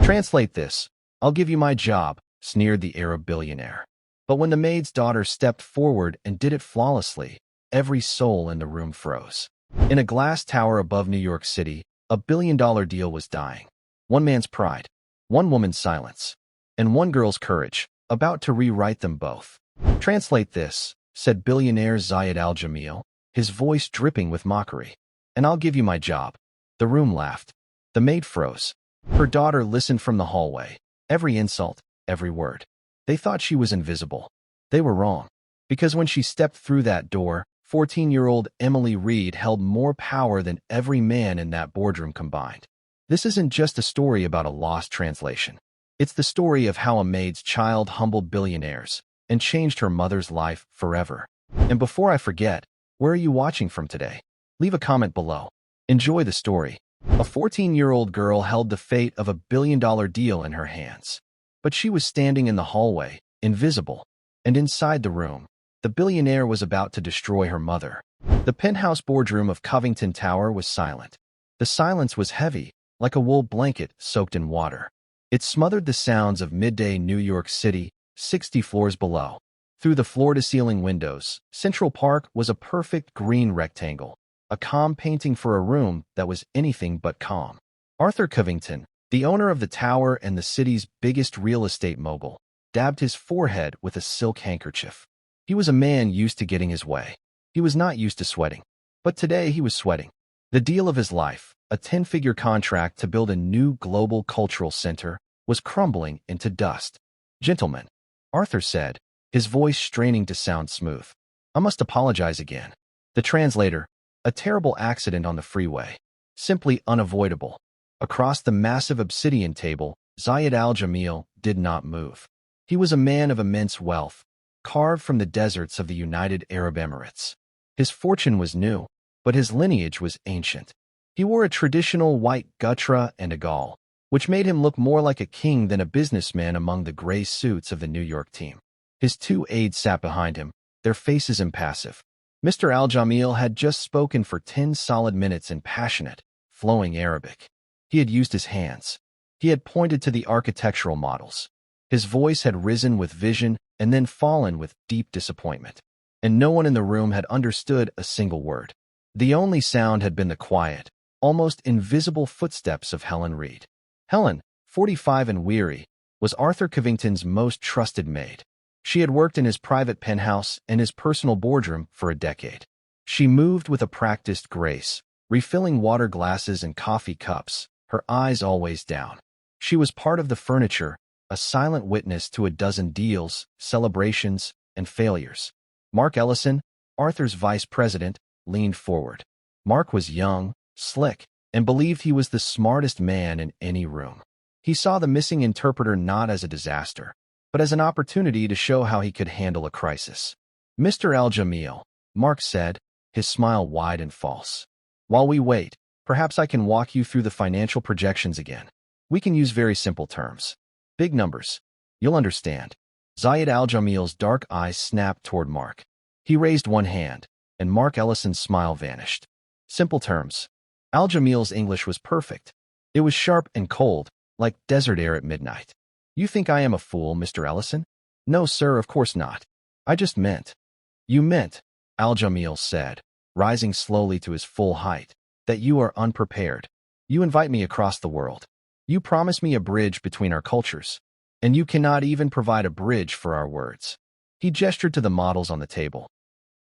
Translate this. I'll give you my job, sneered the Arab billionaire. But when the maid's daughter stepped forward and did it flawlessly, every soul in the room froze. In a glass tower above New York City, a billion-dollar deal was dying. One man's pride, one woman's silence, and one girl's courage, about to rewrite them both. Translate this, said billionaire Zayid Al-Jamil, his voice dripping with mockery. And I'll give you my job. The room laughed. The maid froze. Her daughter listened from the hallway. Every insult, every word. They thought she was invisible. They were wrong. Because when she stepped through that door, 14-year-old Emily Reed held more power than every man in that boardroom combined. This isn't just a story about a lost translation. It's the story of how a maid's child humbled billionaires and changed her mother's life forever. And before I forget, where are you watching from today? Leave a comment below. Enjoy the story. A 14-year-old girl held the fate of a billion-dollar deal in her hands. But she was standing in the hallway, invisible. And inside the room, the billionaire was about to destroy her mother. The penthouse boardroom of Covington Tower was silent. The silence was heavy, like a wool blanket soaked in water. It smothered the sounds of midday New York City, 60 floors below. Through the floor-to-ceiling windows, Central Park was a perfect green rectangle, a calm painting for a room that was anything but calm. Arthur Covington, the owner of the tower and the city's biggest real estate mogul, dabbed his forehead with a silk handkerchief. He was a man used to getting his way. He was not used to sweating. But today he was sweating. The deal of his life, a 10-figure contract to build a new global cultural center, was crumbling into dust. "Gentlemen," Arthur said, his voice straining to sound smooth. "I must apologize again." The translator, a terrible accident on the freeway. Simply unavoidable. Across the massive obsidian table, Zayid Al-Jamil did not move. He was a man of immense wealth, carved from the deserts of the United Arab Emirates. His fortune was new, but his lineage was ancient. He wore a traditional white gutra and a gall, which made him look more like a king than a businessman among the gray suits of the New York team. His two aides sat behind him, their faces impassive. Mr. Al-Jamil had just spoken for 10 solid minutes in passionate, flowing Arabic. He had used his hands. He had pointed to the architectural models. His voice had risen with vision and then fallen with deep disappointment. And no one in the room had understood a single word. The only sound had been the quiet, almost invisible footsteps of Helen Reed. Helen, 45 and weary, was Arthur Covington's most trusted maid. She had worked in his private penthouse and his personal boardroom for a decade. She moved with a practiced grace, refilling water glasses and coffee cups, her eyes always down. She was part of the furniture, a silent witness to a dozen deals, celebrations, and failures. Mark Ellison, Arthur's vice president, leaned forward. Mark was young, slick, and believed he was the smartest man in any room. He saw the missing interpreter not as a disaster, but as an opportunity to show how he could handle a crisis. "Mr. Al-Jamil," Mark said, his smile wide and false. "While we wait, perhaps I can walk you through the financial projections again. We can use very simple terms. Big numbers. You'll understand." Zayid Al-Jamil's dark eyes snapped toward Mark. He raised one hand, and Mark Ellison's smile vanished. Simple terms. Al-Jamil's English was perfect. It was sharp and cold, like desert air at midnight. "You think I am a fool, Mr. Ellison?" "No, sir, of course not. I just meant." "You meant," Al-Jamil said, rising slowly to his full height, "that you are unprepared. You invite me across the world. You promise me a bridge between our cultures, and you cannot even provide a bridge for our words." He gestured to the models on the table.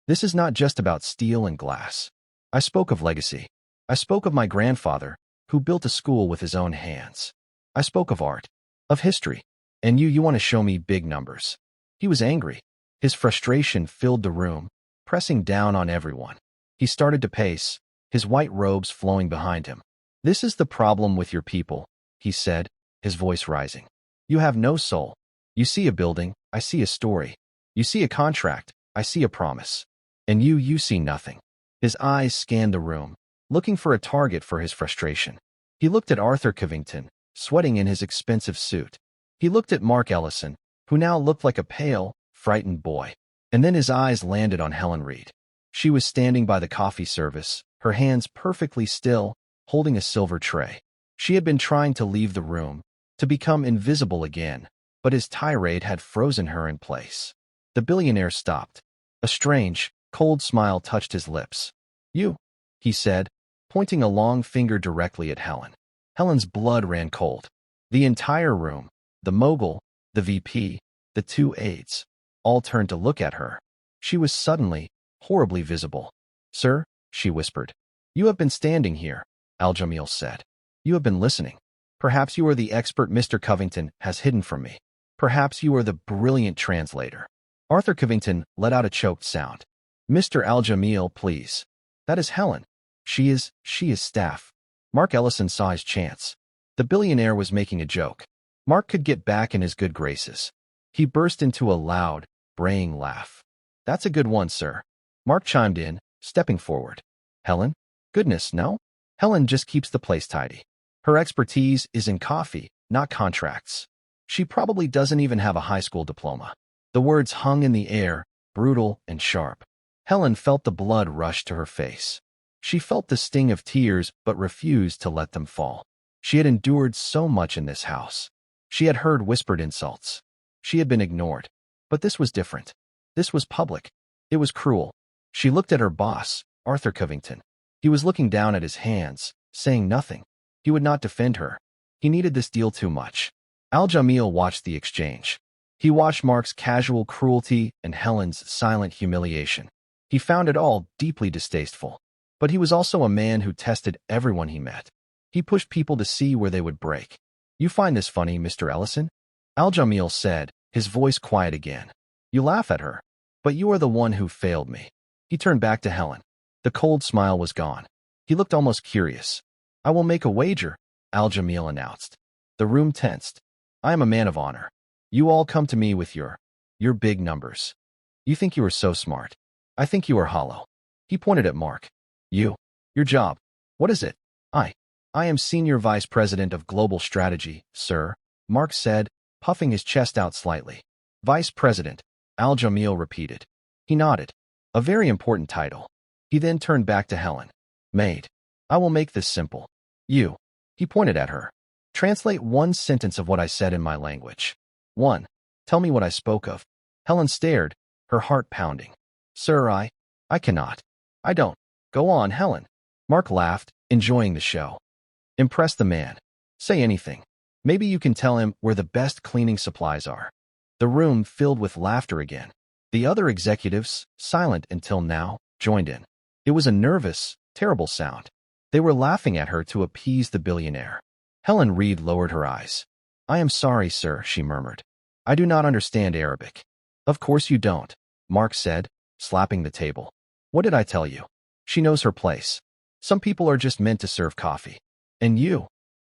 "This is not just about steel and glass. I spoke of legacy. I spoke of my grandfather, who built a school with his own hands. I spoke of art, of history, and you want to show me big numbers." He was angry. His frustration filled the room, pressing down on everyone. He started to pace, his white robes flowing behind him. "This is the problem with your people," he said, his voice rising. "You have no soul. You see a building, I see a story. You see a contract, I see a promise. And you see nothing." His eyes scanned the room, looking for a target for his frustration. He looked at Arthur Covington, sweating in his expensive suit. He looked at Mark Ellison, who now looked like a pale, frightened boy. And then his eyes landed on Helen Reed. She was standing by the coffee service, her hands perfectly still, holding a silver tray. She had been trying to leave the room, to become invisible again, but his tirade had frozen her in place. The billionaire stopped. A strange, cold smile touched his lips. "You," he said, pointing a long finger directly at Helen. Helen's blood ran cold. The entire room, the mogul, the VP, the two aides, all turned to look at her. She was suddenly, horribly visible. "Sir," she whispered. "You have been standing here," Al-Jamil said. "You have been listening. Perhaps you are the expert Mr. Covington has hidden from me. Perhaps you are the brilliant translator." Arthur Covington let out a choked sound. "Mr. Al-Jamil, please. That is Helen. She is staff." Mark Ellison saw his chance. The billionaire was making a joke. Mark could get back in his good graces. He burst into a loud, braying laugh. "That's a good one, sir." Mark chimed in, stepping forward. "Helen? Goodness, no? Helen just keeps the place tidy. Her expertise is in coffee, not contracts. She probably doesn't even have a high school diploma." The words hung in the air, brutal and sharp. Helen felt the blood rush to her face. She felt the sting of tears but refused to let them fall. She had endured so much in this house. She had heard whispered insults. She had been ignored. But this was different. This was public. It was cruel. She looked at her boss, Arthur Covington. He was looking down at his hands, saying nothing. He would not defend her. He needed this deal too much. Al-Jamil watched the exchange. He watched Mark's casual cruelty and Helen's silent humiliation. He found it all deeply distasteful. But he was also a man who tested everyone he met. He pushed people to see where they would break. "You find this funny, Mr. Ellison?" Al-Jamil said, his voice quiet again. "You laugh at her. But you are the one who failed me." He turned back to Helen. The cold smile was gone. He looked almost curious. "I will make a wager," Al-Jamil announced. The room tensed. "I am a man of honor. You all come to me with your big numbers. You think you are so smart. I think you are hollow." He pointed at Mark. Your job. What is it?" I am Senior Vice President of Global Strategy, sir," Mark said, puffing his chest out slightly. "Vice President," Al-Jamil repeated. He nodded. "A very important title." He then turned back to Helen. "Maid. I will make this simple. You." He pointed at her. "Translate one sentence of what I said in my language. 1. Tell me what I spoke of." Helen stared, her heart pounding. "Sir, I cannot. I don't." "Go on, Helen." Mark laughed, enjoying the show. "Impress the man. Say anything. Maybe you can tell him where the best cleaning supplies are." The room filled with laughter again. The other executives, silent until now, joined in. It was a nervous, terrible sound. They were laughing at her to appease the billionaire. Helen Reed lowered her eyes. "I am sorry, sir," she murmured. "I do not understand Arabic." "Of course you don't," Mark said, slapping the table. "What did I tell you? She knows her place. Some people are just meant to serve coffee. And you,"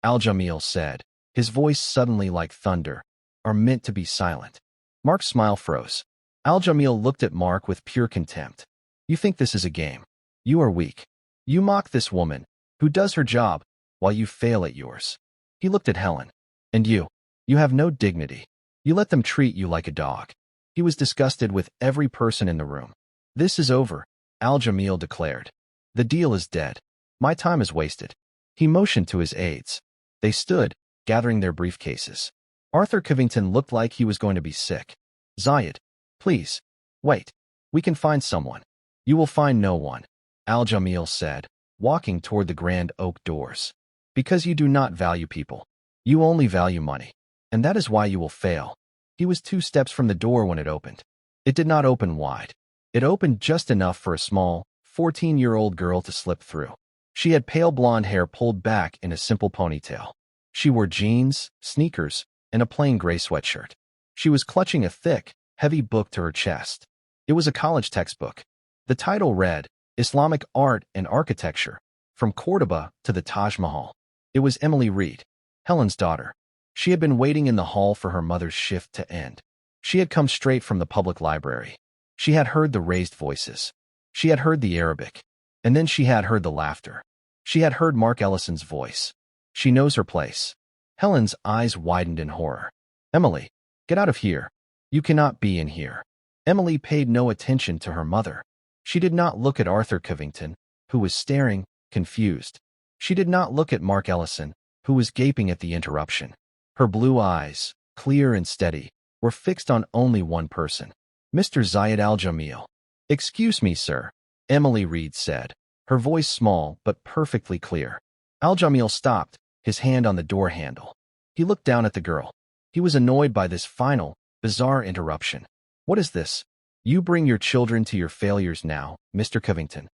Al-Jamil said, his voice suddenly like thunder, "are meant to be silent." Mark's smile froze. Al-Jamil looked at Mark with pure contempt. "You think this is a game. You are weak. You mock this woman, who does her job, while you fail at yours." He looked at Helen. "And you have no dignity. You let them treat you like a dog." He was disgusted with every person in the room. "This is over," Al-Jamil declared. "The deal is dead. My time is wasted." He motioned to his aides. They stood, gathering their briefcases. Arthur Covington looked like he was going to be sick. "Zayid, please, wait. We can find someone." "You will find no one," Al-Jamil said, walking toward the grand oak doors. "Because you do not value people. You only value money. And that is why you will fail." He was 2 steps from the door when it opened. It did not open wide. It opened just enough for a small, 14-year-old girl to slip through. She had pale blonde hair pulled back in a simple ponytail. She wore jeans, sneakers, and a plain gray sweatshirt. She was clutching a thick, heavy book to her chest. It was a college textbook. The title read, "Islamic Art and Architecture, from Cordoba to the Taj Mahal." It was Emily Reed, Helen's daughter. She had been waiting in the hall for her mother's shift to end. She had come straight from the public library. She had heard the raised voices. She had heard the Arabic. And then she had heard the laughter. She had heard Mark Ellison's voice. She knows her place. Helen's eyes widened in horror. "Emily, get out of here. You cannot be in here." Emily paid no attention to her mother. She did not look at Arthur Covington, who was staring, confused. She did not look at Mark Ellison, who was gaping at the interruption. Her blue eyes, clear and steady, were fixed on only one person, Mr. Zayid Al-Jamil. "Excuse me, sir," Emily Reed said, her voice small but perfectly clear. Al-Jamil stopped, his hand on the door handle. He looked down at the girl. He was annoyed by this final, bizarre interruption. "What is this? You bring your children to your failures now, Mr. Covington."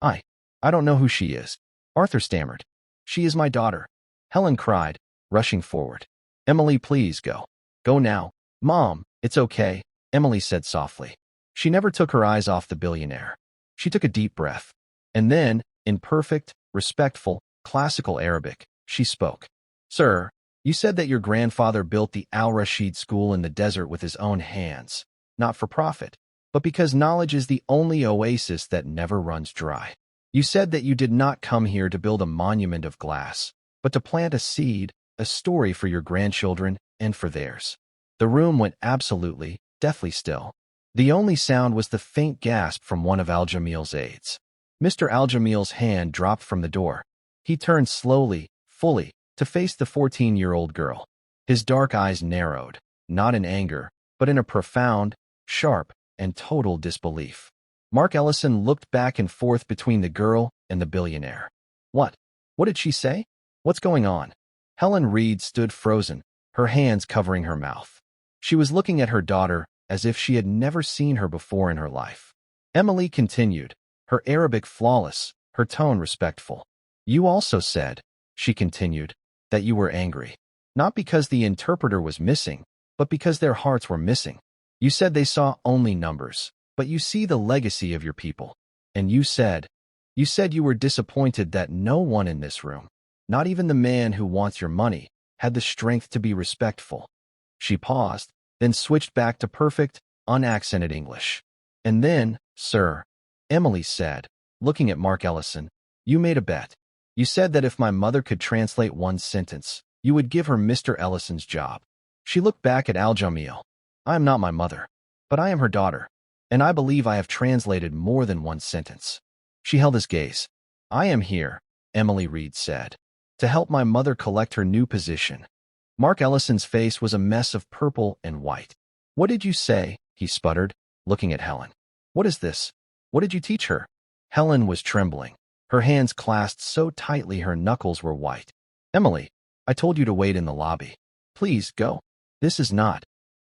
I don't know who she is," Arthur stammered. "She is my daughter," Helen cried, rushing forward. "Emily, please go. Go now." "Mom, it's okay," Emily said softly. She never took her eyes off the billionaire. She took a deep breath. And then, in perfect, respectful, classical Arabic, she spoke. "Sir, you said that your grandfather built the Al-Rashid School in the desert with his own hands, not for profit, but because knowledge is the only oasis that never runs dry. You said that you did not come here to build a monument of glass, but to plant a seed, a story for your grandchildren and for theirs." The room went absolutely, deathly still. The only sound was the faint gasp from one of Al-Jamil's aides. Mr. Al-Jamil's hand dropped from the door. He turned slowly, fully, to face the 14-year-old girl. His dark eyes narrowed, not in anger, but in a profound, sharp, and total disbelief. Mark Ellison looked back and forth between the girl and the billionaire. What? What did she say? What's going on? Helen Reed stood frozen, her hands covering her mouth. She was looking at her daughter as if she had never seen her before in her life. Emily continued, her Arabic flawless, her tone respectful. "You also said," she continued, "that you were angry. Not because the interpreter was missing, but because their hearts were missing. You said they saw only numbers, but you see the legacy of your people. And you said you were disappointed that no one in this room, not even the man who wants your money, had the strength to be respectful." She paused, then switched back to perfect, unaccented English. "And then, sir," Emily said, looking at Mark Ellison, "you made a bet. You said that if my mother could translate one sentence, you would give her Mr. Ellison's job." She looked back at Al-Jamil. "I am not my mother, but I am her daughter, and I believe I have translated more than one sentence." She held his gaze. "I am here," Emily Reed said, "to help my mother collect her new position." Mark Ellison's face was a mess of purple and white. "What did you say?" he sputtered, looking at Helen. "What is this? What did you teach her?" Helen was trembling, her hands clasped so tightly her knuckles were white. "Emily, I told you to wait in the lobby. Please, go. This is not.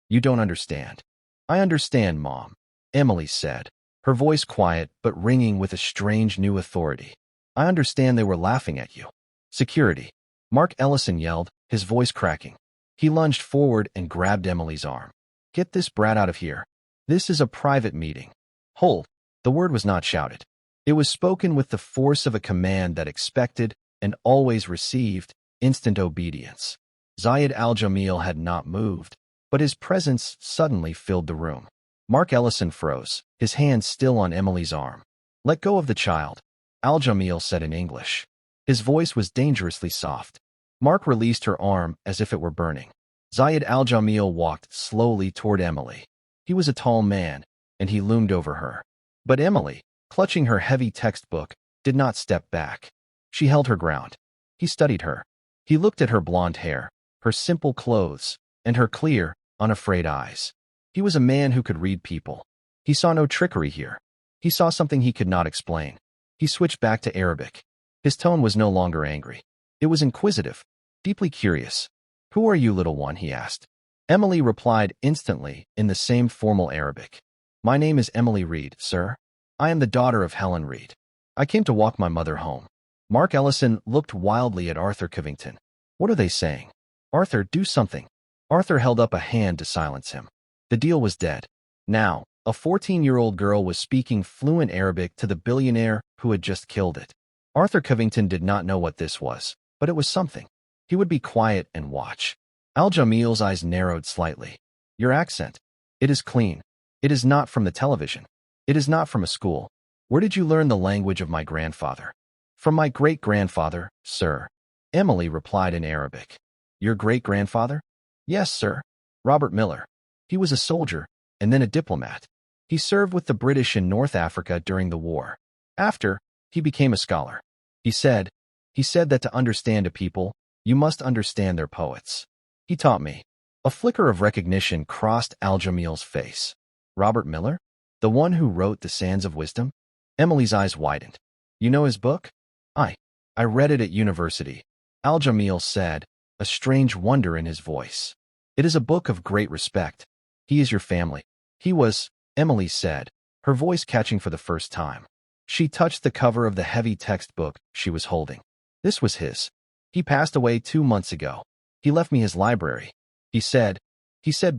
You don't understand." "I understand, Mom," Emily said, her voice quiet but ringing with a strange new authority. "I understand they were laughing at you." "Security," Mark Ellison yelled, his voice cracking. He lunged forward and grabbed Emily's arm. "Get this brat out of here. This is a private meeting." "Hold." The word was not shouted. It was spoken with the force of a command that expected, and always received, instant obedience. Zayid Al-Jamil had not moved, but his presence suddenly filled the room. Mark Ellison froze, his hand still on Emily's arm. "Let go of the child," Al-Jamil said in English. His voice was dangerously soft. Mark released her arm as if it were burning. Zayid Al-Jamil walked slowly toward Emily. He was a tall man, and he loomed over her. But Emily, clutching her heavy textbook, did not step back. She held her ground. He studied her. He looked at her blonde hair, her simple clothes, and her clear, unafraid eyes. He was a man who could read people. He saw no trickery here. He saw something he could not explain. He switched back to Arabic. His tone was no longer angry. It was inquisitive, deeply curious. "Who are you, little one?" he asked. Emily replied instantly in the same formal Arabic. "My name is Emily Reed, sir. I am the daughter of Helen Reed. I came to walk my mother home." Mark Ellison looked wildly at Arthur Covington. "What are they saying? Arthur, do something." Arthur held up a hand to silence him. The deal was dead. Now, a 14-year-old girl was speaking fluent Arabic to the billionaire who had just killed it. Arthur Covington did not know what this was, but it was something. He would be quiet and watch. Al-Jamil's eyes narrowed slightly. "Your accent. It is clean. It is not from the television. It is not from a school. Where did you learn the language of my grandfather?" "From my great-grandfather, sir," Emily replied in Arabic. "Your great-grandfather?" "Yes, sir. Robert Miller. He was a soldier, and then a diplomat. He served with the British in North Africa during the war. After, he became a scholar. He said that to understand a people, you must understand their poets." He taught me. A flicker of recognition crossed Al-Jamil's face. Robert Miller? The one who wrote The Sands of Wisdom? Emily's eyes widened. You know his book? I. I read it at university, Al-Jamil said, a strange wonder in his voice. It is a book of great respect. He is your family. He was, Emily said, her voice catching for the first time. She touched the cover of the heavy textbook she was holding. This was his. He passed away 2 months ago. He left me his library. He said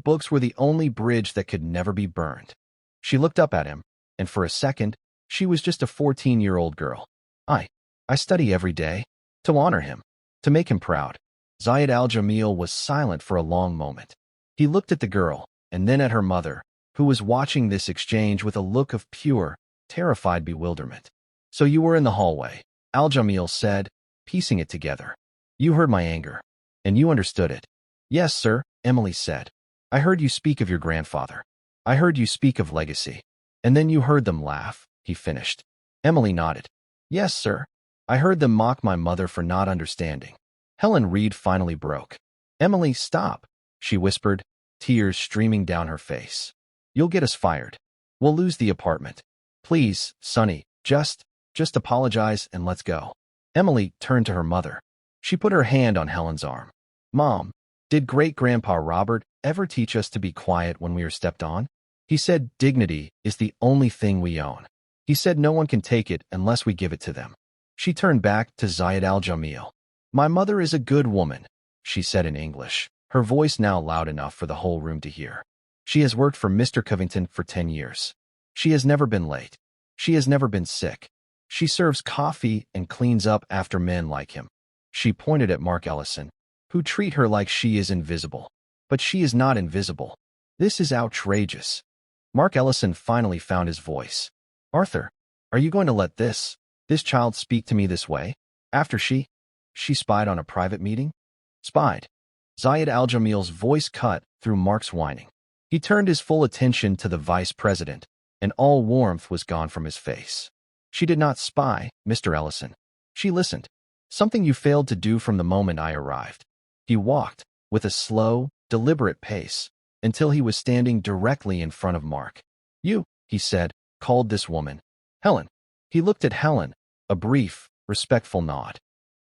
books were the only bridge that could never be burned. She looked up at him, and for a second, she was just a 14-year-old girl. I study every day, to honor him, to make him proud. Zayid Al-Jamil was silent for a long moment. He looked at the girl, and then at her mother, who was watching this exchange with a look of pure, terrified bewilderment. So you were in the hallway, Al-Jamil said, piecing it together. You heard my anger, and you understood it. Yes, sir, Emily said. I heard you speak of your grandfather. I heard you speak of legacy. And then you heard them laugh, he finished. Emily nodded. Yes, sir. I heard them mock my mother for not understanding. Helen Reed finally broke. Emily, stop, she whispered, tears streaming down her face. You'll get us fired. We'll lose the apartment. Please, Sonny, just apologize and let's go. Emily turned to her mother. She put her hand on Helen's arm. Mom, did great-grandpa Robert ever teach us to be quiet when we are stepped on? He said dignity is the only thing we own. He said no one can take it unless we give it to them. She turned back to Zayid Al-Jamil. My mother is a good woman, she said in English, her voice now loud enough for the whole room to hear. She has worked for Mr. Covington for 10 years. She has never been late. She has never been sick. She serves coffee and cleans up after men like him. She pointed at Mark Ellison, who treat her like she is invisible. But she is not invisible. This is outrageous. Mark Ellison finally found his voice. Arthur, are you going to let this child speak to me this way? After she spied on a private meeting? Spied. Zayid Al-Jamil's voice cut through Mark's whining. He turned his full attention to the vice president, and all warmth was gone from his face. She did not spy, Mr. Ellison. She listened. Something you failed to do from the moment I arrived. He walked, with a slow, deliberate pace, until he was standing directly in front of Mark. You, he said, called this woman Helen. He looked at Helen, a brief, respectful nod.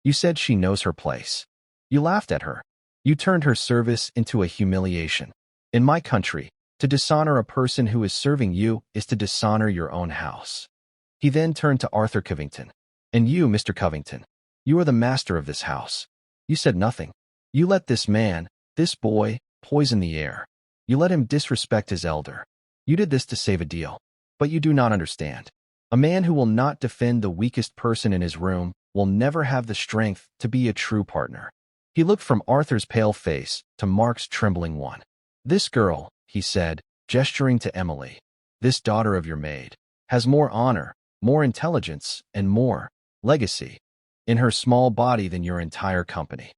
You said she knows her place. You laughed at her. You turned her service into a humiliation. In my country, to dishonor a person who is serving you is to dishonor your own house. He then turned to Arthur Covington. And you, Mr. Covington, you are the master of this house. You said nothing. You let this man, this boy, poison the air. You let him disrespect his elder. You did this to save a deal. But you do not understand. A man who will not defend the weakest person in his room will never have the strength to be a true partner. He looked from Arthur's pale face to Mark's trembling one. This girl, he said, gesturing to Emily, this daughter of your maid, has more honor, more intelligence, and more legacy in her small body than your entire company.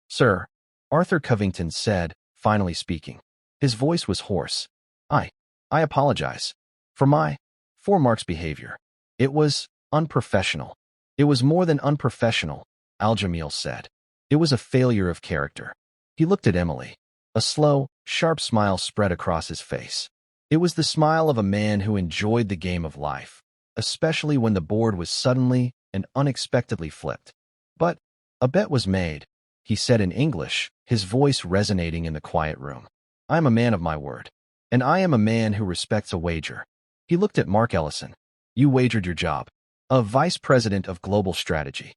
Sir, Arthur Covington said, finally speaking. His voice was hoarse. I apologize for Mark's behavior. It was unprofessional. It was more than unprofessional, Al-Jamil said. It was a failure of character. He looked at Emily. A slow, sharp smile spread across his face. It was the smile of a man who enjoyed the game of life, especially when the board was suddenly and unexpectedly flipped. But a bet was made, he said in English, his voice resonating in the quiet room. I am a man of my word, and I am a man who respects a wager. He looked at Mark Ellison. You wagered your job. A vice president of global strategy.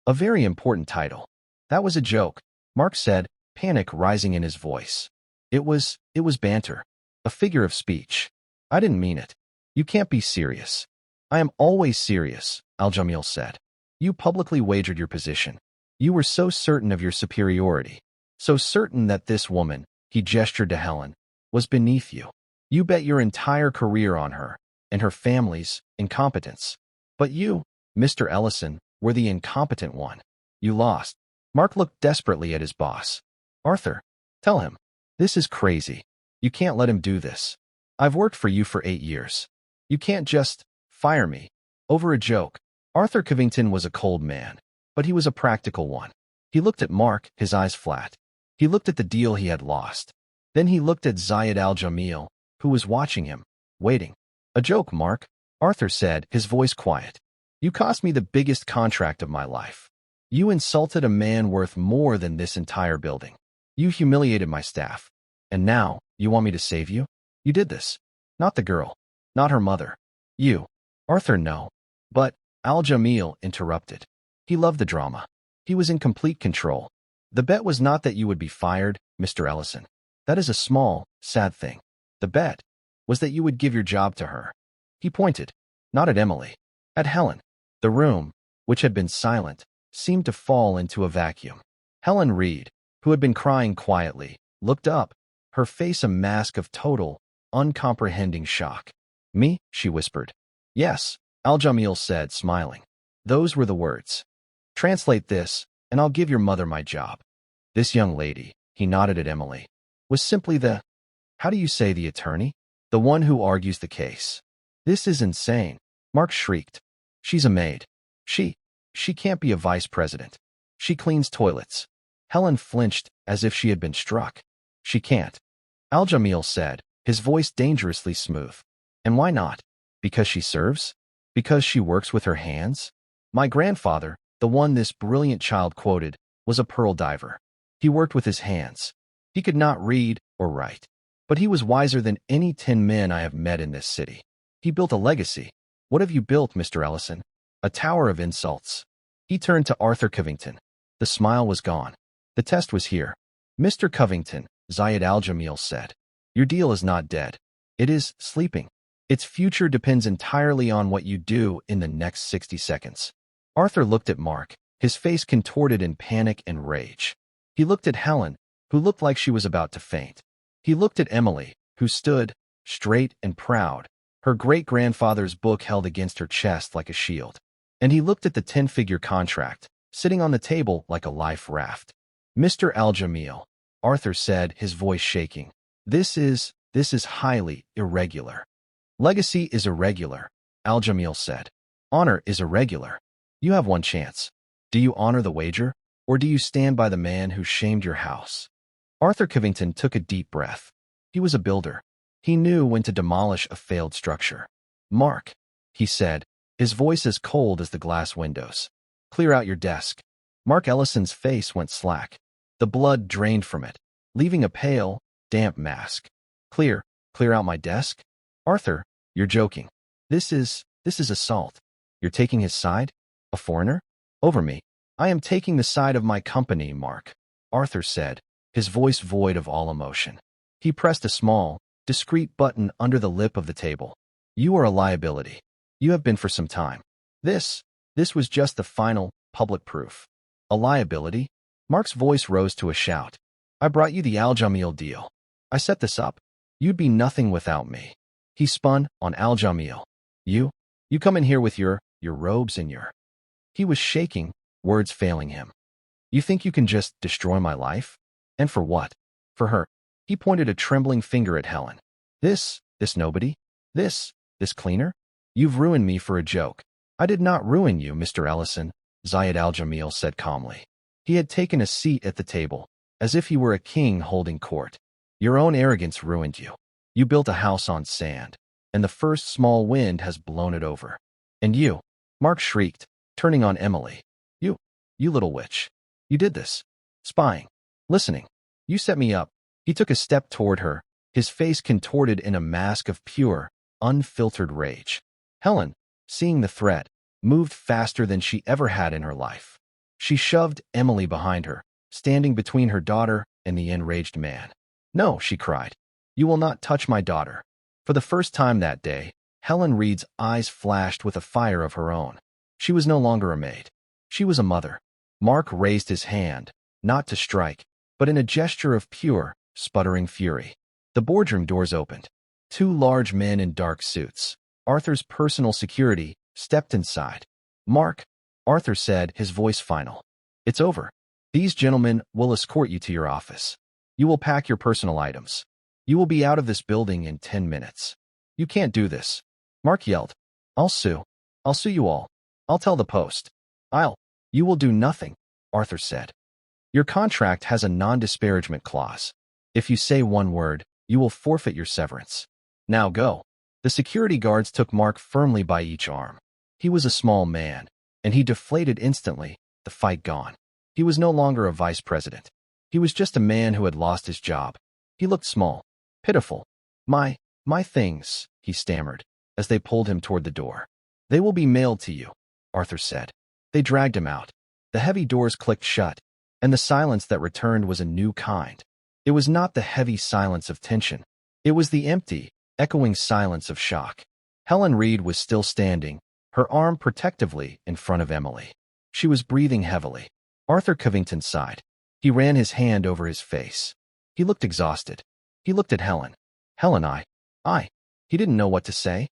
A very important title. That was a joke, Mark said, panic rising in his voice. It was banter. A figure of speech. I didn't mean it. You can't be serious. I am always serious, Al-Jamil said. You publicly wagered your position. You were so certain of your superiority. So certain that this woman, he gestured to Helen, was beneath you. You bet your entire career on her, and her family's incompetence. But you, Mr. Ellison, were the incompetent one. You lost. Mark looked desperately at his boss. Arthur, tell him. This is crazy. You can't let him do this. I've worked for you for 8 years. You can't just fire me over a joke. Arthur Covington was a cold man, but he was a practical one. He looked at Mark, his eyes flat. He looked at the deal he had lost. Then he looked at Zayid Al-Jamil, who was watching him, waiting. "A joke, Mark," Arthur said, his voice quiet. "You cost me the biggest contract of my life. You insulted a man worth more than this entire building. You humiliated my staff. And now, you want me to save you? You did this. Not the girl. Not her mother. You." "Arthur, no." But Al-Jamil interrupted. He loved the drama. He was in complete control. "The bet was not that you would be fired, Mr. Ellison. That is a small, sad thing. The bet was that you would give your job to her." He pointed, not at Emily, at Helen. The room, which had been silent, seemed to fall into a vacuum. Helen Reed, who had been crying quietly, looked up, her face a mask of total, uncomprehending shock. "Me?" she whispered. "Yes," Al-Jamil said, smiling. "Those were the words. Translate this, and I'll give your mother my job." This young lady, he nodded at Emily, was simply how do you say, the attorney? The one who argues the case. "This is insane," Mark shrieked. "She's a maid. She can't be a vice president. She cleans toilets." Helen flinched as if she had been struck. "She can't," Al-Jamil said, his voice dangerously smooth. "And why not? Because she serves? Because she works with her hands? My grandfather, the one this brilliant child quoted, was a pearl diver. He worked with his hands. He could not read or write, but he was wiser than any 10 men I have met in this city. He built a legacy. What have you built, Mr. Ellison? A tower of insults." He turned to Arthur Covington. The smile was gone. "The test was here. Mr. Covington," Zayid Al-Jamil said. "Your deal is not dead. It is sleeping. Its future depends entirely on what you do in the next 60 seconds. Arthur looked at Mark, his face contorted in panic and rage. He looked at Helen, who looked like she was about to faint. He looked at Emily, who stood, straight and proud, her great-grandfather's book held against her chest like a shield. And he looked at the 10-figure contract, sitting on the table like a life raft. "Mr. Al-Jamil," Arthur said, his voice shaking, This is highly irregular." "Legacy is irregular," Al-Jamil said. "Honor is irregular. You have one chance. Do you honor the wager, or do you stand by the man who shamed your house?" Arthur Covington took a deep breath. He was a builder. He knew when to demolish a failed structure. "Mark," he said, his voice as cold as the glass windows. "Clear out your desk." Mark Ellison's face went slack. The blood drained from it, leaving a pale, damp mask. Clear out my desk?" "Arthur, you're joking. This is assault. You're taking his side? A foreigner? Over me." "I am taking the side of my company, Mark," Arthur said, his voice void of all emotion. He pressed a small, discreet button under the lip of the table. "You are a liability. You have been for some time. This was just the final, public proof." "A liability?" Mark's voice rose to a shout. "I brought you the Al-Jamil deal. I set this up. You'd be nothing without me." He spun on Al-Jamil. You come in here with your robes and your..." He was shaking, words failing him. "You think you can just destroy my life? And for what? For her." He pointed a trembling finger at Helen. This nobody? This cleaner? You've ruined me for a joke." "I did not ruin you, Mr. Ellison," Zayid Al-Jamil said calmly. He had taken a seat at the table, as if he were a king holding court. "Your own arrogance ruined you. You built a house on sand, and the first small wind has blown it over. And you," Mark shrieked, turning on Emily. You little witch. You did this. Spying. Listening. You set me up." He took a step toward her, his face contorted in a mask of pure, unfiltered rage. Helen, seeing the threat, moved faster than she ever had in her life. She shoved Emily behind her, standing between her daughter and the enraged man. "No," she cried. "You will not touch my daughter." For the first time that day, Helen Reed's eyes flashed with a fire of her own. She was no longer a maid. She was a mother. Mark raised his hand, not to strike, but in a gesture of pure, sputtering fury. The boardroom doors opened. 2 large men in dark suits, Arthur's personal security, stepped inside. "Mark," Arthur said, his voice final. "It's over. These gentlemen will escort you to your office. You will pack your personal items. You will be out of this building in 10 minutes. You can't do this." Mark yelled. I'll sue you all. I'll tell the Post. You will do nothing," Arthur said. Your contract has a non-disparagement clause. If you say one word, you will forfeit your severance. Now go." The security guards took Mark firmly by each arm. He was a small man, and he deflated instantly, the fight gone. He was no longer a vice president. He was just a man who had lost his job. He looked small, pitiful. My things," he stammered, as they pulled him toward the door. "They will be mailed to you," Arthur said. They dragged him out. The heavy doors clicked shut, and the silence that returned was a new kind. It was not the heavy silence of tension. It was the empty, echoing silence of shock. Helen Reed was still standing, her arm protectively in front of Emily. She was breathing heavily. Arthur Covington sighed. He ran his hand over his face. He looked exhausted. He looked at Helen. "Helen, I. He didn't know what to say.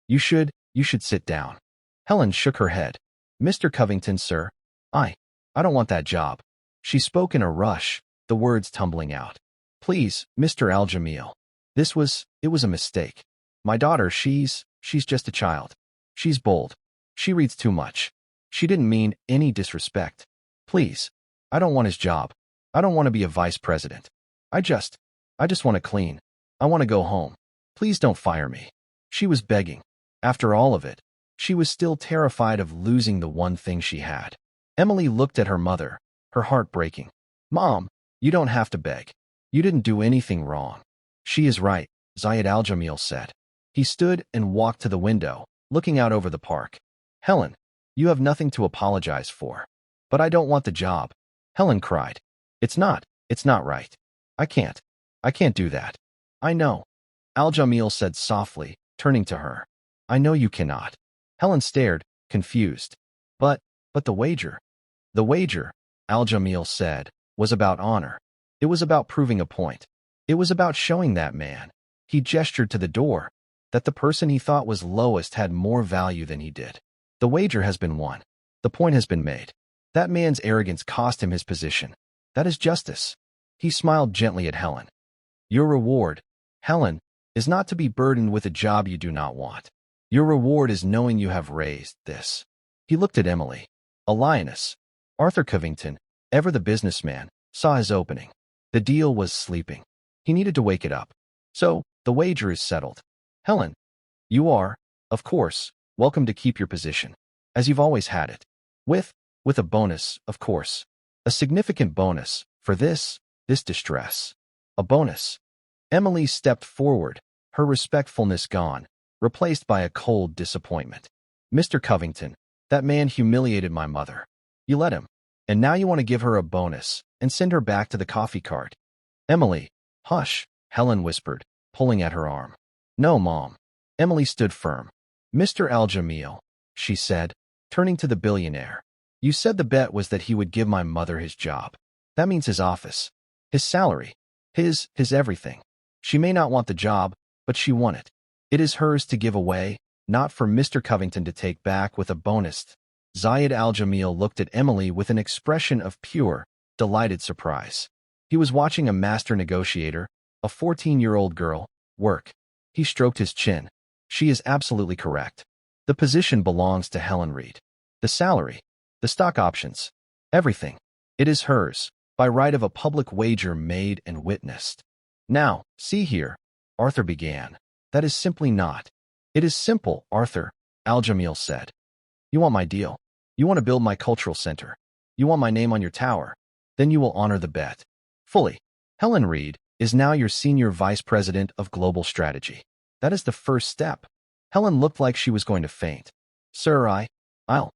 You should sit down." Helen shook her head. "Mr. Covington, sir, I don't want that job." She spoke in a rush, the words tumbling out. "Please, Mr. Al-Jamil. It was a mistake. My daughter, she's just a child. She's bold. She reads too much. She didn't mean any disrespect. Please, I don't want his job. I don't want to be a vice president. I just want to clean. I want to go home. Please don't fire me." She was begging. After all of it, she was still terrified of losing the one thing she had. Emily looked at her mother, her heart breaking. "Mom, you don't have to beg. You didn't do anything wrong." "She is right," Zayid Al-Jamil said. He stood and walked to the window, looking out over the park. "Helen, you have nothing to apologize for." "But I don't want the job," Helen cried. It's not right. I can't do that." "I know," Al-Jamil said softly, turning to her. "I know you cannot." Helen stared, confused. But the wager." "The wager," Al-Jamil said, "was about honor. It was about proving a point. It was about showing that man," he gestured to the door, "that the person he thought was lowest had more value than he did. The wager has been won. The point has been made. That man's arrogance cost him his position. That is justice." He smiled gently at Helen. "Your reward, Helen, is not to be burdened with a job you do not want. Your reward is knowing you have raised this." He looked at Emily. A lioness. Arthur Covington, ever the businessman, saw his opening. The deal was sleeping. He needed to wake it up. "So, the wager is settled. Helen, you are, of course, welcome to keep your position, as you've always had it. With a bonus, of course. A significant bonus for this distress. A bonus." Emily stepped forward, her respectfulness gone, replaced by a cold disappointment. "Mr. Covington, that man humiliated my mother. You let him. And now you want to give her a bonus and send her back to the coffee cart." "Emily, hush," Helen whispered, pulling at her arm. "No, Mom." Emily stood firm. "Mr. Al-Jamil," she said, turning to the billionaire, "you said the bet was that he would give my mother his job. That means his office, his salary, his everything. She may not want the job, but she won it. It is hers to give away, not for Mr. Covington to take back with a bonus." Zayid Al-Jamil looked at Emily with an expression of pure, delighted surprise. He was watching a master negotiator, a 14-year-old girl, work. He stroked his chin. "She is absolutely correct. The position belongs to Helen Reed. The salary, the stock options, everything. It is hers, by right of a public wager made and witnessed." "Now, see here," Arthur began. "That is simply not." "It is simple, Arthur," Al-Jamil said. "You want my deal. You want to build my cultural center. You want my name on your tower. Then you will honor the bet. Fully. Helen Reed is now your senior vice president of global strategy. That is the first step." Helen looked like she was going to faint. "Sir, I'll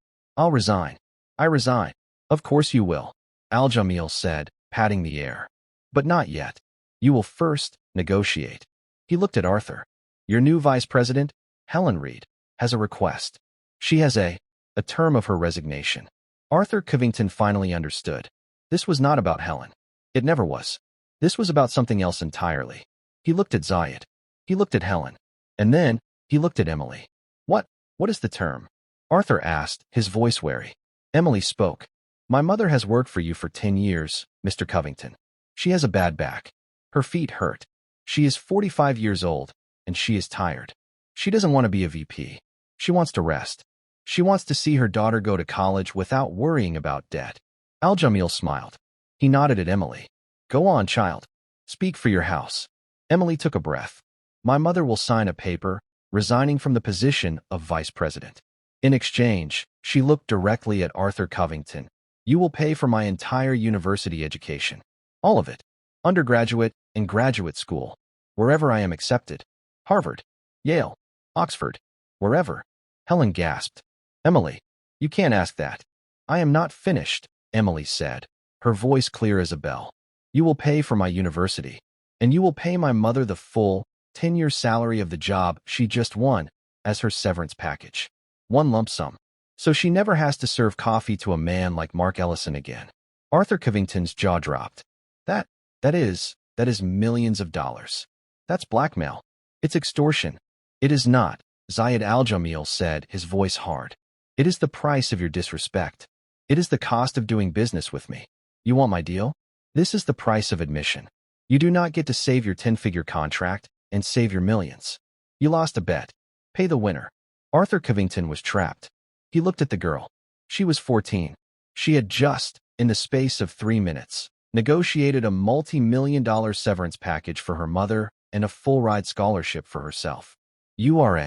resign. I resign." "Of course you will," Al-Jamil said, patting the air. "But not yet. You will first negotiate." He looked at Arthur. "Your new vice president, Helen Reed, has a request. She has a term of her resignation." Arthur Covington finally understood. This was not about Helen. It never was. This was about something else entirely. He looked at Zayid. He looked at Helen. And then, he looked at Emily. What is the term?" Arthur asked, his voice wary. Emily spoke. "My mother has worked for you for 10 years, Mr. Covington. She has a bad back. Her feet hurt. She is 45 years old, and she is tired. She doesn't want to be a VP. She wants to rest. She wants to see her daughter go to college without worrying about debt." Al-Jamil smiled. He nodded at Emily. Go on, child. Speak for your house. Emily took a breath. My mother will sign a paper, resigning from the position of vice president. In exchange, she looked directly at Arthur Covington. You will pay for my entire university education. All of it. Undergraduate and graduate school. Wherever I am accepted. Harvard, Yale, Oxford, wherever. Helen gasped. Emily, you can't ask that. I am not finished, Emily said, her voice clear as a bell. You will pay for my university, and you will pay my mother the full 10-year salary of the job she just won as her severance package. One lump sum. So she never has to serve coffee to a man like Mark Ellison again. Arthur Covington's jaw dropped. That is millions of dollars. That's blackmail. It's extortion. It is not, Zayid Al-Jamil said, his voice hard. It is the price of your disrespect. It is the cost of doing business with me. You want my deal? This is the price of admission. You do not get to save your 10-figure contract and save your millions. You lost a bet. Pay the winner. Arthur Covington was trapped. He looked at the girl. She was 14. She had just, in the space of 3 minutes, negotiated a multi-million-dollar severance package for her mother and a full-ride scholarship for herself. You are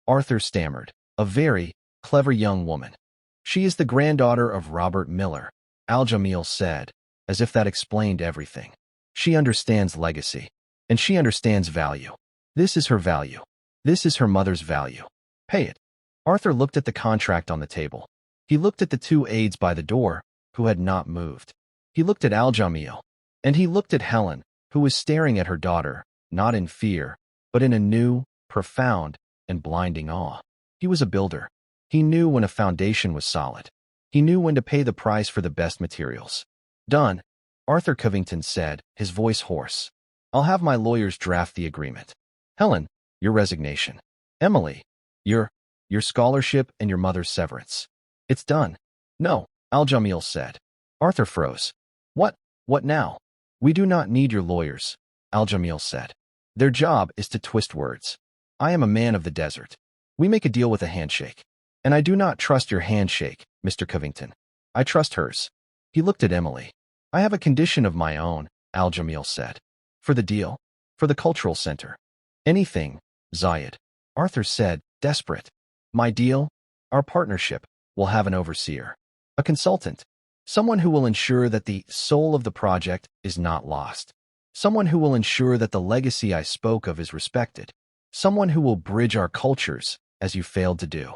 Arthur stammered, a very clever young woman. She is the granddaughter of Robert Miller, Al-Jamil said, as if that explained everything. She understands legacy, and she understands value. This is her value. This is her mother's value. Pay it. Arthur looked at the contract on the table. He looked at the 2 aides by the door, who had not moved. He looked at Al-Jamil, and he looked at Helen, who was staring at her daughter, not in fear, but in a new, profound, and blinding awe. He was a builder. He knew when a foundation was solid. He knew when to pay the price for the best materials. Done, Arthur Covington said, his voice hoarse. I'll have my lawyers draft the agreement. Helen, your resignation. Emily, your scholarship and your mother's severance. It's done. No, Al-Jamil said. Arthur froze. What now? We do not need your lawyers, Al-Jamil said. Their job is to twist words. I am a man of the desert. We make a deal with a handshake. And I do not trust your handshake, Mr. Covington. I trust hers. He looked at Emily. I have a condition of my own, Al-Jamil said. For the deal? For the cultural center? Anything, Zayid. Arthur said, desperate. My deal? Our partnership will have an overseer. A consultant. Someone who will ensure that the soul of the project is not lost. Someone who will ensure that the legacy I spoke of is respected. Someone who will bridge our cultures, as you failed to do.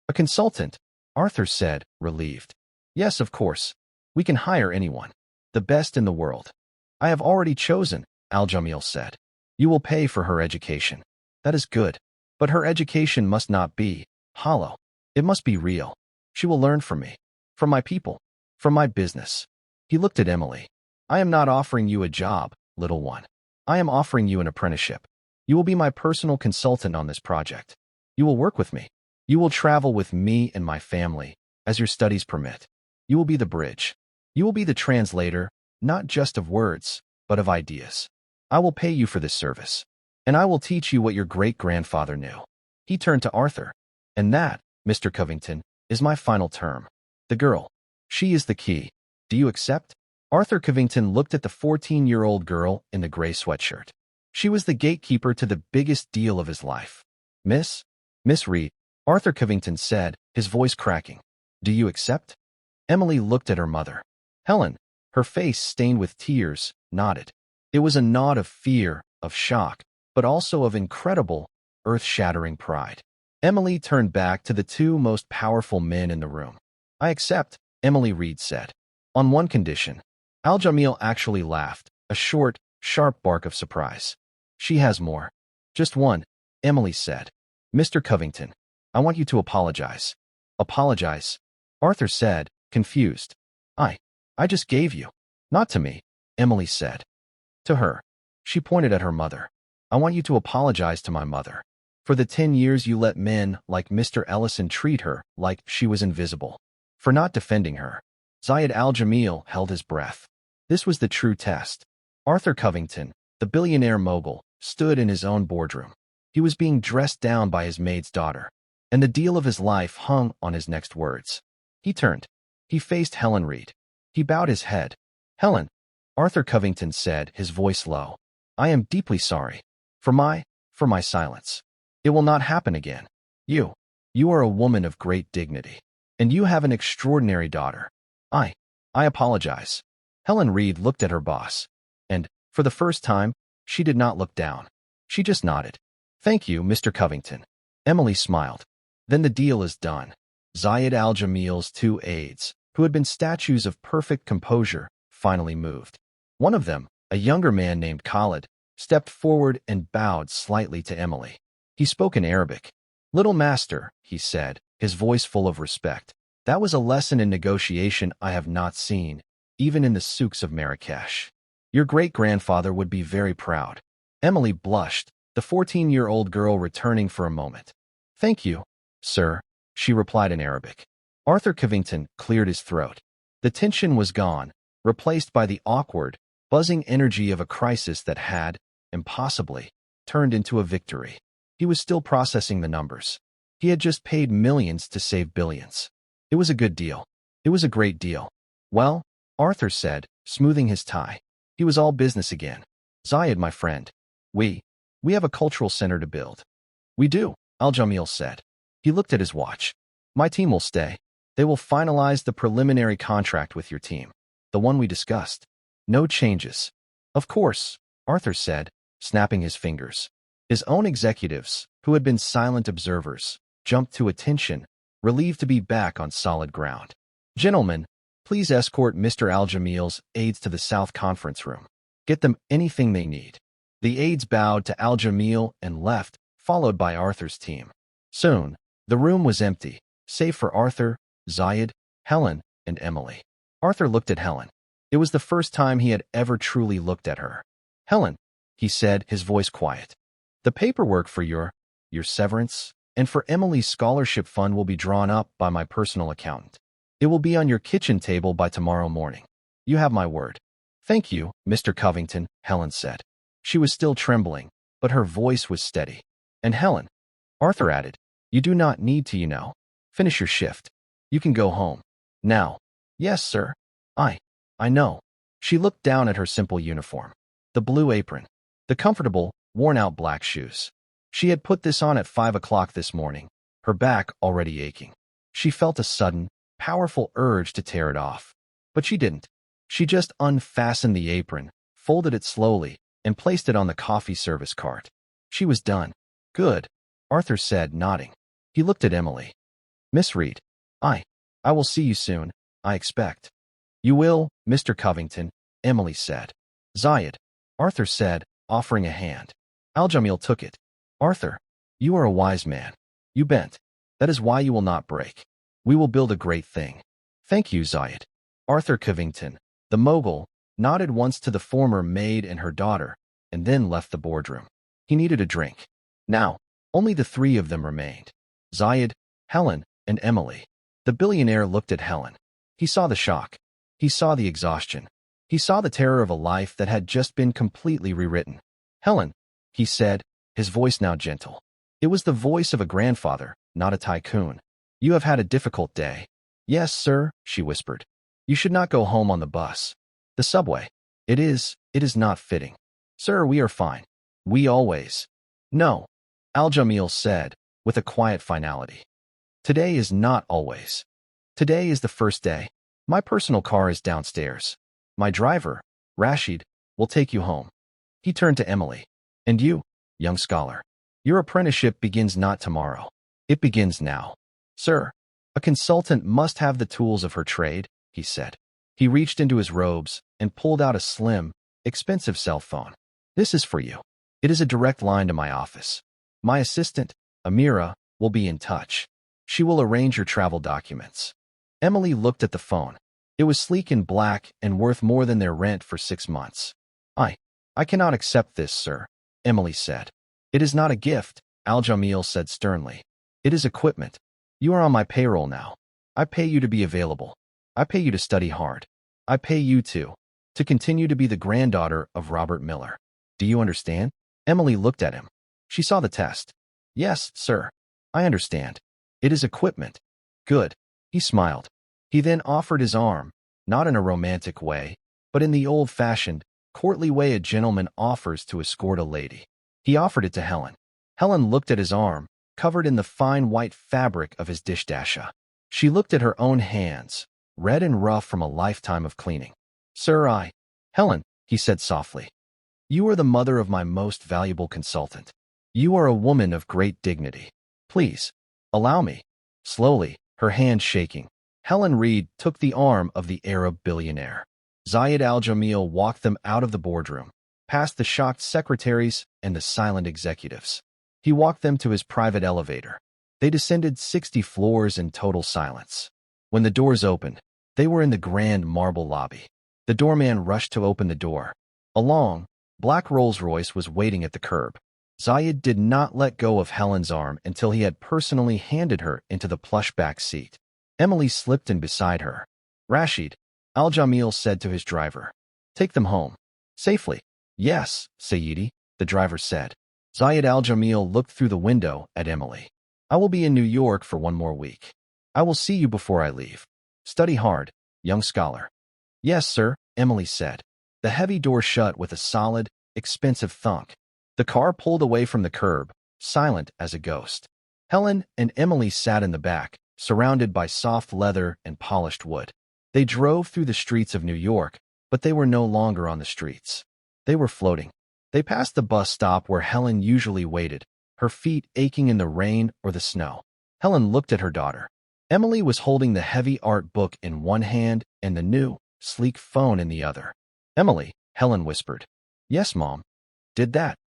A consultant, Arthur said, relieved. Yes, of course. We can hire anyone. The best in the world. I have already chosen, Al-Jamil said. You will pay for her education. That is good. But her education must not be hollow. It must be real. She will learn from me. From my people. From my business. He looked at Emily. I am not offering you a job, little one. I am offering you an apprenticeship. You will be my personal consultant on this project. You will work with me. You will travel with me and my family, as your studies permit. You will be the bridge. You will be the translator, not just of words, but of ideas. I will pay you for this service. And I will teach you what your great-grandfather knew. He turned to Arthur. And that, Mr. Covington, is my final term. The girl. She is the key. Do you accept? Arthur Covington looked at the 14-year-old girl in the gray sweatshirt. She was the gatekeeper to the biggest deal of his life. Miss Reed, Arthur Covington said, his voice cracking. Do you accept? Emily looked at her mother. Helen, her face stained with tears, nodded. It was a nod of fear, of shock, but also of incredible, earth-shattering pride. Emily turned back to the 2 most powerful men in the room. I accept, Emily Reed said. On one condition. Al-Jamil actually laughed, a short, sharp bark of surprise. She has more. Just one, Emily said. Mr. Covington, I want you to apologize. Apologize? Arthur said, confused. I just gave you. Not to me, Emily said. To her. She pointed at her mother. I want you to apologize to my mother. For the 10 years you let men like Mr. Ellison treat her like she was invisible. For not defending her. Zayid Al-Jamil held his breath. This was the true test. Arthur Covington, the billionaire mogul, stood in his own boardroom. He was being dressed down by his maid's daughter. And the deal of his life hung on his next words. He turned. He faced Helen Reed. He bowed his head. Helen, Arthur Covington said, his voice low. I am deeply sorry. For my silence. It will not happen again. You are a woman of great dignity. And you have an extraordinary daughter. I apologize. Helen Reed looked at her boss. And, for the first time, she did not look down. She just nodded. Thank you, Mr. Covington. Emily smiled. Then the deal is done. Zayid Al-Jamil's 2 aides, who had been statues of perfect composure, finally moved. One of them, a younger man named Khalid, stepped forward and bowed slightly to Emily. He spoke in Arabic. Little master, he said, his voice full of respect. That was a lesson in negotiation I have not seen, even in the souks of Marrakesh. Your great-grandfather would be very proud. Emily blushed, the 14-year-old girl returning for a moment. Thank you, sir, she replied in Arabic. Arthur Covington cleared his throat. The tension was gone, replaced by the awkward, buzzing energy of a crisis that had, impossibly, turned into a victory. He was still processing the numbers. He had just paid millions to save billions. It was a good deal. It was a great deal. Well, Arthur said, smoothing his tie. He was all business again. Zayid, my friend. We have a cultural center to build. We do, Al-Jamil said. He looked at his watch. My team will stay. They will finalize the preliminary contract with your team. The one we discussed. No changes. Of course, Arthur said, snapping his fingers. His own executives, who had been silent observers, jumped to attention, relieved to be back on solid ground. Gentlemen, please escort Mr. Al-Jamil's aides to the South Conference Room. Get them anything they need. The aides bowed to Al-Jamil and left, followed by Arthur's team. Soon, the room was empty, save for Arthur, Zayid, Helen, and Emily. Arthur looked at Helen. It was the first time he had ever truly looked at her. Helen, he said, his voice quiet. The paperwork for your severance and for Emily's scholarship fund will be drawn up by my personal accountant. It will be on your kitchen table by tomorrow morning. You have my word. Thank you, Mr. Covington, Helen said. She was still trembling, but her voice was steady. And Helen, Arthur added, you do not need to, finish your shift. You can go home. Now. Yes, sir. I know. She looked down at her simple uniform. The blue apron. The comfortable, worn-out black shoes. She had put this on at 5 o'clock this morning, her back already aching. She felt a sudden, powerful urge to tear it off. But she didn't. She just unfastened the apron, folded it slowly, and placed it on the coffee service cart. She was done. Good, Arthur said, nodding. He looked at Emily. Miss Reed. I will see you soon, I expect. You will, Mr. Covington, Emily said. Zayid, Arthur said, offering a hand. Al-Jamil took it. Arthur, you are a wise man. You bent. That is why you will not break. We will build a great thing. Thank you, Zayid. Arthur Covington, the mogul, nodded once to the former maid and her daughter, and then left the boardroom. He needed a drink. Now, only the 3 of them remained. Zayid, Helen, and Emily. The billionaire looked at Helen. He saw the shock. He saw the exhaustion. He saw the terror of a life that had just been completely rewritten. Helen, he said, his voice now gentle. It was the voice of a grandfather, not a tycoon. You have had a difficult day. Yes, sir, she whispered. You should not go home on the bus. The subway. It is not fitting. Sir, we are fine. We always. No, Al-Jamil said, with a quiet finality. Today is not always. Today is the first day. My personal car is downstairs. My driver, Rashid, will take you home. He turned to Emily. And you, young scholar. Your apprenticeship begins not tomorrow. It begins now. Sir, a consultant must have the tools of her trade, he said. He reached into his robes and pulled out a slim, expensive cell phone. This is for you. It is a direct line to my office. My assistant, Amira, will be in touch. She will arrange your travel documents. Emily looked at the phone. It was sleek and black and worth more than their rent for 6 months. I cannot accept this, sir, Emily said. It is not a gift, Al-Jamil said sternly. It is equipment. You are on my payroll now. I pay you to be available. I pay you to study hard. I pay you to continue to be the granddaughter of Robert Miller. Do you understand? Emily looked at him. She saw the test. Yes, sir. I understand. It is equipment. Good. He smiled. He then offered his arm, not in a romantic way, but in the old-fashioned, courtly way a gentleman offers to escort a lady. He offered it to Helen. Helen looked at his arm, covered in the fine white fabric of his dishdasha. She looked at her own hands, red and rough from a lifetime of cleaning. "Sir, Helen," he said softly. "You are the mother of my most valuable consultant. You are a woman of great dignity. Please, allow me." Slowly, her hand shaking, Helen Reed took the arm of the Arab billionaire. Zayid Al-Jamil walked them out of the boardroom, past the shocked secretaries and the silent executives. He walked them to his private elevator. They descended 60 floors in total silence. When the doors opened, they were in the grand marble lobby. The doorman rushed to open the door. A long, black Rolls-Royce was waiting at the curb. Zayid did not let go of Helen's arm until he had personally handed her into the plush back seat. Emily slipped in beside her. "Rashid," Al-Jamil said to his driver, "take them home. Safely." "Yes, Sayyidi," the driver said. Zayid Al-Jamil looked through the window at Emily. "I will be in New York for 1 more week. I will see you before I leave. Study hard, young scholar." "Yes, sir," Emily said. The heavy door shut with a solid, expensive thunk. The car pulled away from the curb, silent as a ghost. Helen and Emily sat in the back, surrounded by soft leather and polished wood. They drove through the streets of New York, but they were no longer on the streets. They were floating. They passed the bus stop where Helen usually waited, her feet aching in the rain or the snow. Helen looked at her daughter. Emily was holding the heavy art book in one hand and the new, sleek phone in the other. "Emily," Helen whispered. "Yes, Mom." Did that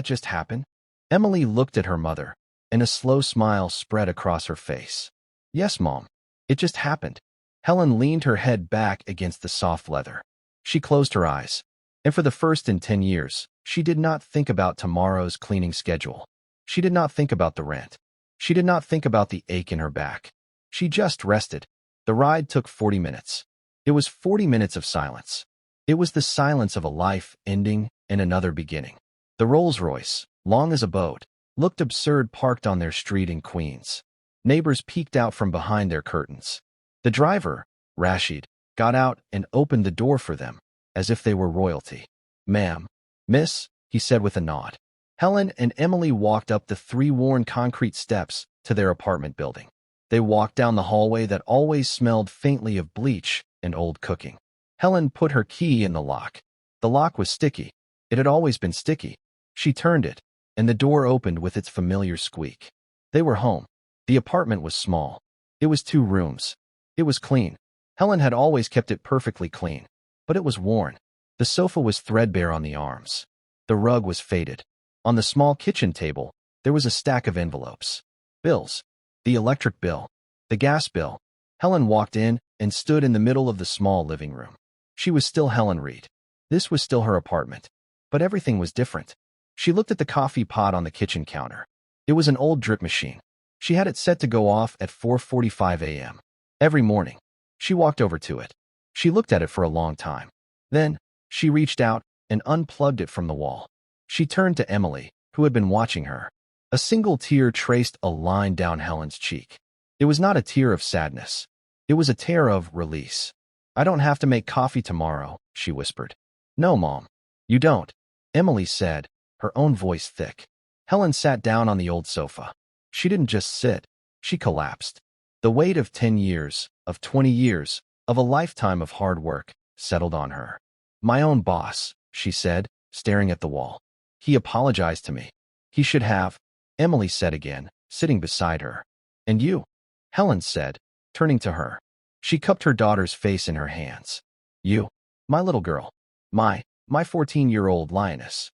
just happen?" Emily looked at her mother, and a slow smile spread across her face. "Yes, Mom. It just happened." Helen leaned her head back against the soft leather. She closed her eyes, and for the first in 10 years, she did not think about tomorrow's cleaning schedule. She did not think about the rent. She did not think about the ache in her back. She just rested. The ride took 40 minutes. It was 40 minutes of silence. It was the silence of a life ending and another beginning. The Rolls-Royce, long as a boat, looked absurd parked on their street in Queens. Neighbors peeked out from behind their curtains. The driver, Rashid, got out and opened the door for them, as if they were royalty. "Ma'am, miss," he said with a nod. Helen and Emily walked up the 3 worn concrete steps to their apartment building. They walked down the hallway that always smelled faintly of bleach and old cooking. Helen put her key in the lock. The lock was sticky. It had always been sticky. She turned it, and the door opened with its familiar squeak. They were home. The apartment was small. It was 2 rooms. It was clean. Helen had always kept it perfectly clean, but it was worn. The sofa was threadbare on the arms. The rug was faded. On the small kitchen table, there was a stack of envelopes. Bills. The electric bill. The gas bill. Helen walked in and stood in the middle of the small living room. She was still Helen Reed. This was still her apartment. But everything was different. She looked at the coffee pot on the kitchen counter. It was an old drip machine. She had it set to go off at 4:45 a.m. every morning. She walked over to it. She looked at it for a long time. Then, she reached out and unplugged it from the wall. She turned to Emily, who had been watching her. A single tear traced a line down Helen's cheek. It was not a tear of sadness. It was a tear of release. "I don't have to make coffee tomorrow," she whispered. "No, Mom. You don't," Emily said, her own voice thick. Helen sat down on the old sofa. She didn't just sit. She collapsed. The weight of 10 years, of 20 years, of a lifetime of hard work, settled on her. "My own boss," she said, staring at the wall. "He apologized to me. He should have," Emily said again, sitting beside her. "And you?" Helen said, turning to her. She cupped her daughter's face in her hands. "You, my little girl, my 14-year-old lioness.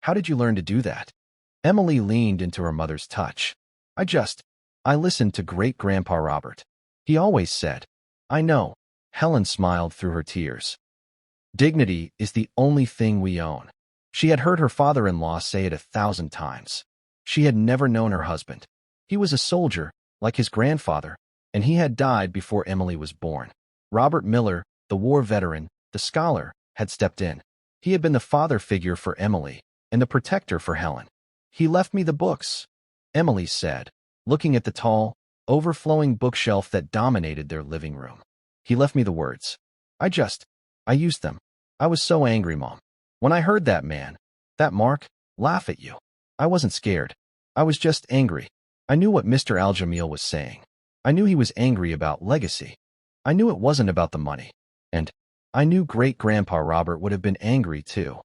How did you learn to do that?" Emily leaned into her mother's touch. I listened to great-grandpa Robert. He always said, "I know." Helen smiled through her tears. "Dignity is the only thing we own." She had heard her father-in-law say it 1,000 times. She had never known her husband. He was a soldier, like his grandfather, and he had died before Emily was born. Robert Miller, the war veteran, the scholar, had stepped in. He had been the father figure for Emily and the protector for Helen. "He left me the books," Emily said, looking at the tall, overflowing bookshelf that dominated their living room. "He left me the words. I used them. I was so angry, Mom. When I heard that man, that Mark, laugh at you, I wasn't scared. I was just angry. I knew what Mr. Al-Jamil was saying. I knew he was angry about legacy. I knew it wasn't about the money. And I knew great-grandpa Robert would have been angry too.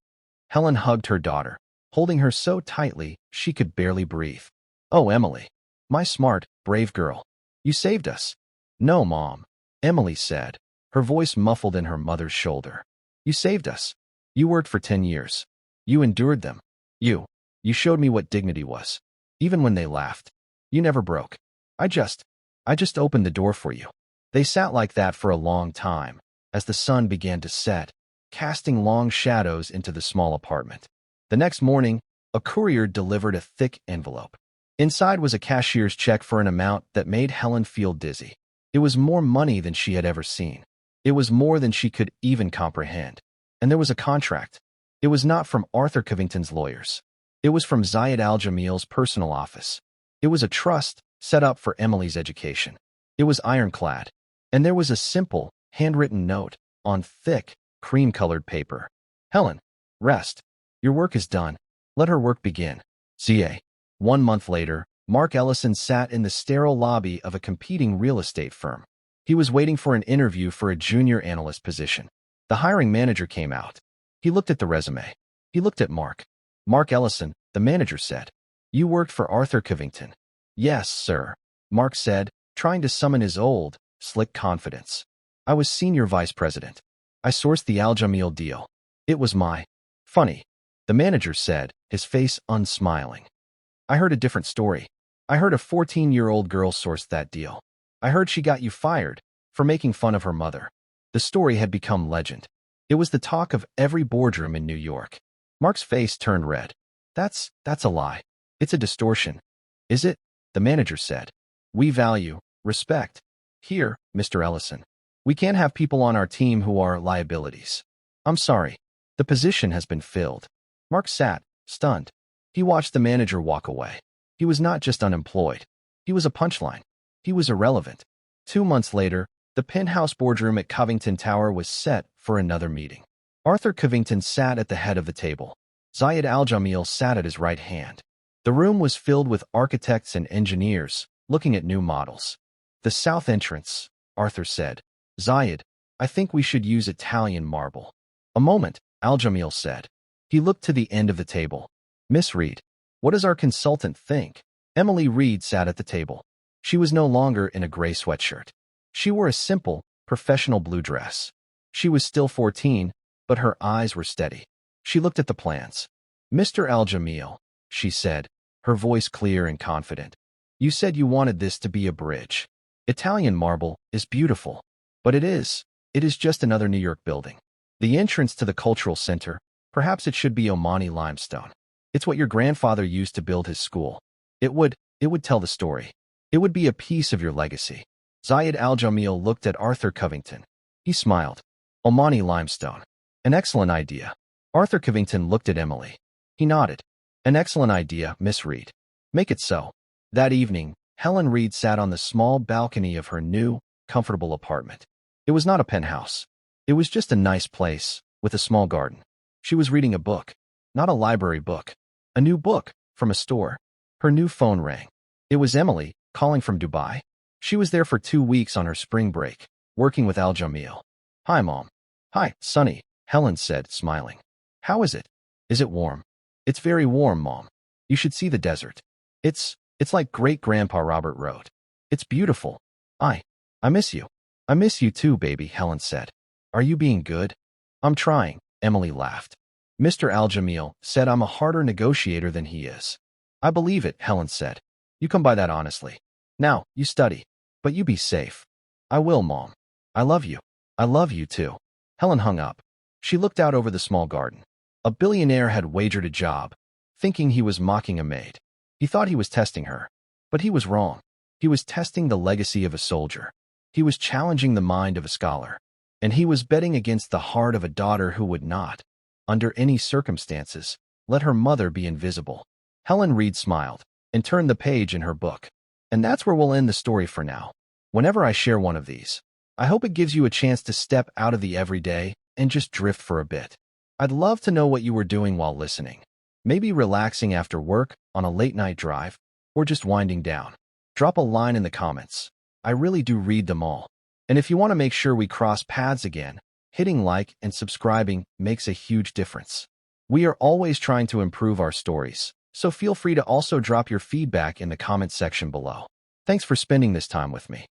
Helen hugged her daughter, holding her so tightly she could barely breathe. Oh, Emily, my smart, brave girl. You saved us. No, Mom, Emily said, her voice muffled in her mother's shoulder. You saved us. You worked for 10 years. You endured them. You showed me what dignity was. Even when they laughed. You never broke. I just opened the door for you. They sat like that for a long time, as the sun began to set, casting long shadows into the small apartment. The next morning, a courier delivered a thick envelope. Inside was a cashier's check for an amount that made Helen feel dizzy. It was more money than she had ever seen. It was more than she could even comprehend. And there was a contract. It was not from Arthur Covington's lawyers. It was from Zayid Al-Jamil's personal office. It was a trust set up for Emily's education. It was ironclad. And there was a simple, handwritten note on thick, cream-colored paper. Helen, rest. Your work is done. Let her work begin. CA. 1 month later, Mark Ellison sat in the sterile lobby of a competing real estate firm. He was waiting for an interview for a junior analyst position. The hiring manager came out. He looked at the resume. He looked at Mark. Mark Ellison, the manager said. You worked for Arthur Covington. Yes, sir, Mark said, trying to summon his old, slick confidence. I was senior vice president. I sourced the Al-Jamil deal. It was funny, the manager said, his face unsmiling. I heard a different story. I heard a 14-year-old girl sourced that deal. I heard she got you fired for making fun of her mother. The story had become legend. It was the talk of every boardroom in New York. Mark's face turned red. That's a lie. It's a distortion. Is it? The manager said. We value respect. Here, Mr. Ellison. We can't have people on our team who are liabilities. I'm sorry. The position has been filled. Mark sat, stunned. He watched the manager walk away. He was not just unemployed. He was a punchline. He was irrelevant. 2 months later, the penthouse boardroom at Covington Tower was set for another meeting. Arthur Covington sat at the head of the table. Zayid Al-Jamil sat at his right hand. The room was filled with architects and engineers, looking at new models. The south entrance, Arthur said. Zayid, I think we should use Italian marble. A moment, Al-Jamil said. He looked to the end of the table. Miss Reed, what does our consultant think? Emily Reed sat at the table. She was no longer in a gray sweatshirt. She wore a simple, professional blue dress. She was still 14, but her eyes were steady. She looked at the plans. Mr. Al-Jamil, she said, her voice clear and confident. You said you wanted this to be a bridge. Italian marble is beautiful, but it is just another New York building. The entrance to the cultural center, perhaps it should be Omani limestone. It's what your grandfather used to build his school. It would tell the story. It would be a piece of your legacy. Zayid Al-Jamil looked at Arthur Covington. He smiled. Omani limestone. An excellent idea. Arthur Covington looked at Emily. He nodded. An excellent idea, Miss Reed. Make it so. That evening, Helen Reed sat on the small balcony of her new, comfortable apartment. It was not a penthouse. It was just a nice place, with a small garden. She was reading a book. Not a library book. A new book, from a store. Her new phone rang. It was Emily, calling from Dubai. She was there for 2 weeks on her spring break, working with Al-Jamil. Hi, Mom. Hi, Sonny, Helen said, smiling. How is it? Is it warm? It's very warm, Mom. You should see the desert. It's like great-grandpa Robert wrote. It's beautiful. I miss you. I miss you too, baby, Helen said. Are you being good? I'm trying, Emily laughed. Mr. Al-Jamil said I'm a harder negotiator than he is. I believe it, Helen said. You come by that honestly. Now, you study. But you be safe. I will, Mom. I love you. I love you too. Helen hung up. She looked out over the small garden. A billionaire had wagered a job, thinking he was mocking a maid. He thought he was testing her. But he was wrong. He was testing the legacy of a soldier. He was challenging the mind of a scholar. And he was betting against the heart of a daughter who would not, under any circumstances, let her mother be invisible. Helen Reed smiled and turned the page in her book. And that's where we'll end the story for now. Whenever I share one of these, I hope it gives you a chance to step out of the everyday and just drift for a bit. I'd love to know what you were doing while listening. Maybe relaxing after work, on a late-night drive, or just winding down. Drop a line in the comments. I really do read them all. And if you want to make sure we cross paths again, hitting like and subscribing makes a huge difference. We are always trying to improve our stories, so feel free to also drop your feedback in the comment section below. Thanks for spending this time with me.